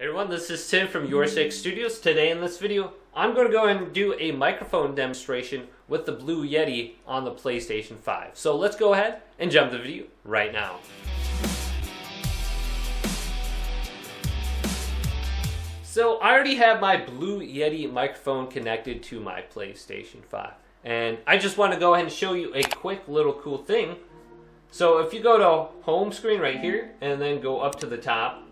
Hey everyone, this is Tim from YourSixStudios. Today in this video, I'm going to go and do a microphone demonstration with the Blue Yeti on the PlayStation 5. So let's go ahead and jump the video right now. So I already have my Blue Yeti microphone connected to my PlayStation 5. And I just want to go ahead and show you a quick little cool thing. So if you go to home screen right here and then go up to the top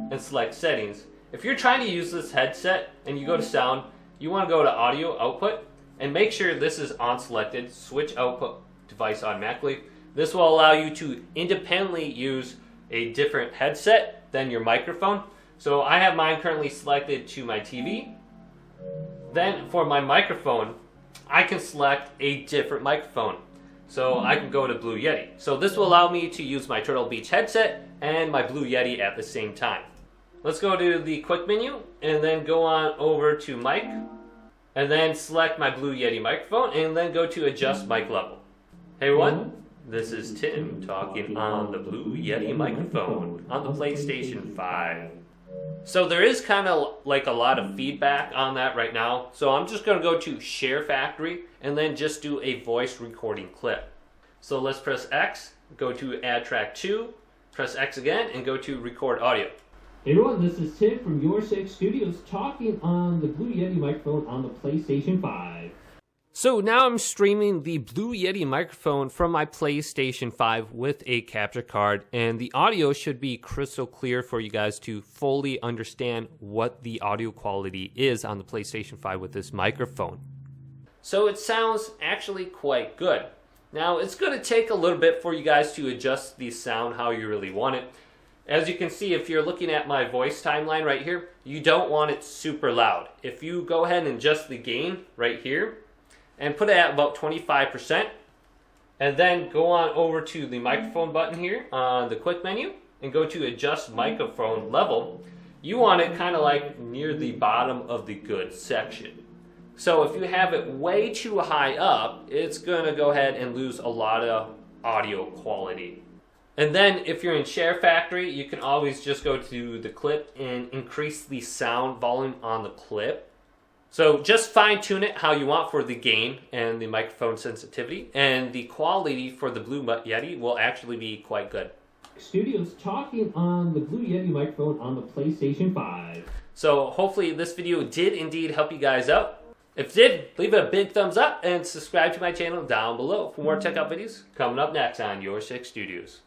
and select settings. If you're trying to use this headset and you go to sound, you want to go to audio output and make sure this is on selected. Switch output device automatically. This will allow you to independently use a different headset than your microphone. So I have mine currently selected to my TV. Then for my microphone, I can select a different microphone. So I can go to Blue Yeti. So this will allow me to use my Turtle Beach headset and my Blue Yeti at the same time. Let's go to the quick menu and then go on over to mic and then select my Blue Yeti microphone and then go to adjust mic level. Hey everyone, this is Tim talking on the Blue Yeti microphone on the PlayStation 5. So there is kind of like a lot of feedback on that right now. So I'm just going to go to Share Factory and then just do a voice recording clip. So let's press X, go to Add Track 2, press X again and go to Record Audio. Hey everyone, this is Tim from YourSixGaming talking on the Blue Yeti microphone on the PlayStation 5. So now I'm streaming the Blue Yeti microphone from my PlayStation 5 with a capture card, and the audio should be crystal clear for you guys to fully understand what the audio quality is on the PlayStation 5 with this microphone. So it sounds actually quite good. Now it's going to take a little bit for you guys to adjust the sound how you really want it. As you can see, if you're looking at my voice timeline right here, you don't want it super loud. If you go ahead and adjust the gain right here, and put it at about 25%, and then go on over to the microphone button here on the quick menu and go to adjust microphone level. You want it kind of like near the bottom of the good section. So if you have it way too high up, it's going to go ahead and lose a lot of audio quality. And then if you're in Share Factory, you can always just go to the clip and increase the sound volume on the clip. So just fine tune it how you want for the gain and the microphone sensitivity, and the quality for the Blue Yeti will actually be quite good. Studios talking on the Blue Yeti microphone on the PlayStation 5. So hopefully this video did indeed help you guys out. If it did, leave it a big thumbs up and subscribe to my channel down below for more tech up videos coming up next on YourSixGaming.